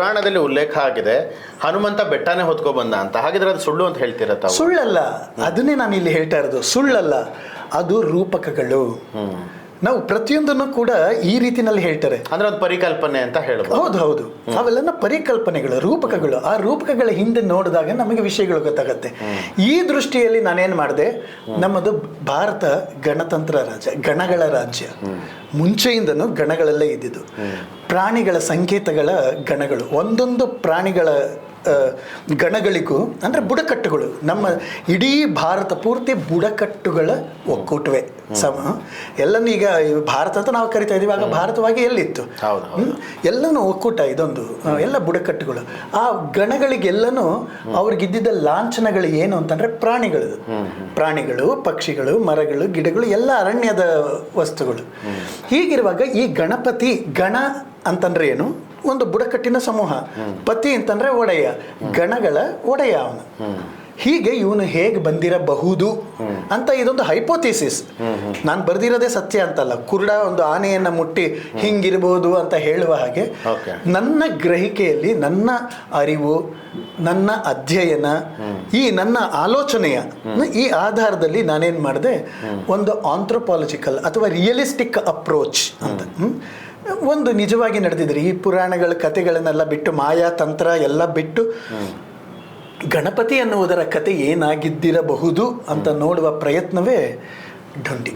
ಪುರಾಣದಲ್ಲಿ ಉಲ್ಲೇಖ ಆಗಿದೆ ಹನುಮಂತ ಬೆಟ್ಟನೇ ಹೊತ್ಕೊ ಬಂದ ಅಂತ. ಹಾಗಿದ್ರೆ ಅದು ಸುಳ್ಳು ಅಂತ ಹೇಳ್ತೀರ ತಾವು? ಸುಳ್ಳಲ್ಲ, ಅದನ್ನೇ ನಾನು ಇಲ್ಲಿ ಹೇಳ್ತಾ ಇರೋದು. ಸುಳ್ಳಲ್ಲ, ಅದು ರೂಪಕಗಳು. ನಾವು ಪ್ರತಿಯೊಂದನ್ನು ಕೂಡ ಈ ರೀತಿನಲ್ಲಿ ಹೇಳ್ತಾರೆ, ಅಂದ್ರೆ ಒಂದು ಪರಿಕಲ್ಪನೆ ಅಂತ ಹೇಳ್ಬೋದು. ಹೌದು ಹೌದು, ಅವೆಲ್ಲ ಪರಿಕಲ್ಪನೆಗಳು, ರೂಪಕಗಳು. ಆ ರೂಪಕಗಳ ಹಿಂದೆ ನೋಡಿದಾಗ ನಮಗೆ ವಿಷಯಗಳು ಗೊತ್ತಾಗತ್ತೆ. ಈ ದೃಷ್ಟಿಯಲ್ಲಿ ನಾನೇನು ಮಾಡಿದೆ, ನಮ್ಮದು ಭಾರತ ಗಣತಂತ್ರ ರಾಜ್ಯ, ಗಣಗಳ ರಾಜ್ಯ. ಮುಂಚೆಯಿಂದನೂ ಗಣಗಳಲ್ಲೇ ಇದ್ದಿದ್ದು. ಪ್ರಾಣಿಗಳ ಸಂಕೇತಗಳ ಗಣಗಳು, ಒಂದೊಂದು ಪ್ರಾಣಿಗಳ ಗಣಗಳಿಗೂ ಅಂದರೆ ಬುಡಕಟ್ಟುಗಳು. ನಮ್ಮ ಇಡೀ ಭಾರತ ಪೂರ್ತಿ ಬುಡಕಟ್ಟುಗಳ ಒಕ್ಕೂಟವೇ ಎಲ್ಲನೂ. ಈಗ ಭಾರತ ಅಂತ ನಾವು ಕರಿತಾ ಇದೀವಿ, ಆಗ ಭಾರತವಾಗಿ ಎಲ್ಲಿತ್ತು? ಎಲ್ಲನೂ ಒಕ್ಕೂಟ ಇದೊಂದು, ಎಲ್ಲ ಬುಡಕಟ್ಟುಗಳು. ಆ ಗಣಗಳಿಗೆಲ್ಲನೂ ಅವ್ರಿಗಿದ್ದಿದ್ದ ಲಾಂಛನಗಳು ಏನು ಅಂತಂದರೆ ಪ್ರಾಣಿಗಳು, ಪಕ್ಷಿಗಳು, ಮರಗಳು, ಗಿಡಗಳು, ಎಲ್ಲ ಅರಣ್ಯದ ವಸ್ತುಗಳು. ಹೀಗಿರುವಾಗ ಈ ಗಣಪತಿ, ಗಣ ಅಂತಂದ್ರೆ ಏನು? ಒಂದು ಬುಡಕಟ್ಟಿನ ಸಮೂಹ. ಪತಿ ಅಂತಂದ್ರೆ ಒಡೆಯ, ಗಣಗಳ ಒಡೆಯ ಅವನು. ಹೀಗೆ ಇವನು ಹೇಗೆ ಬಂದಿರಬಹುದು ಅಂತ ಇದೊಂದು ಹೈಪೋಥಿಸಿಸ್. ನಾನು ಬರ್ದಿರೋದೇ ಸತ್ಯ ಅಂತಲ್ಲ. ಕುರುಡ ಒಂದು ಆನೆಯನ್ನು ಮುಟ್ಟಿ ಹಿಂಗಿರ್ಬೋದು ಅಂತ ಹೇಳುವ ಹಾಗೆ ನನ್ನ ಗ್ರಹಿಕೆಯಲ್ಲಿ, ನನ್ನ ಅರಿವು, ನನ್ನ ಅಧ್ಯಯನ, ಈ ನನ್ನ ಆಲೋಚನೆಯ ಈ ಆಧಾರದಲ್ಲಿ ನಾನೇನು ಮಾಡಿದೆ, ಒಂದು ಆಂಥ್ರೋಪಾಲಜಿಕಲ್ ಅಥವಾ ರಿಯಲಿಸ್ಟಿಕ್ ಅಪ್ರೋಚ್ ಅಂತ. ಒಂದು ನಿಜವಾಗಿ ನಡೆದಿದ್ರೆ ಈ ಪುರಾಣಗಳ ಕಥೆಗಳನ್ನೆಲ್ಲ ಬಿಟ್ಟು, ಮಾಯಾ ತಂತ್ರ ಎಲ್ಲ ಬಿಟ್ಟು, ಗಣಪತಿ ಅನ್ನುವುದರ ಕತೆ ಏನಾಗಿದ್ದಿರಬಹುದು ಅಂತ ನೋಡುವ ಪ್ರಯತ್ನವೇ ಢೊಂಡಿ.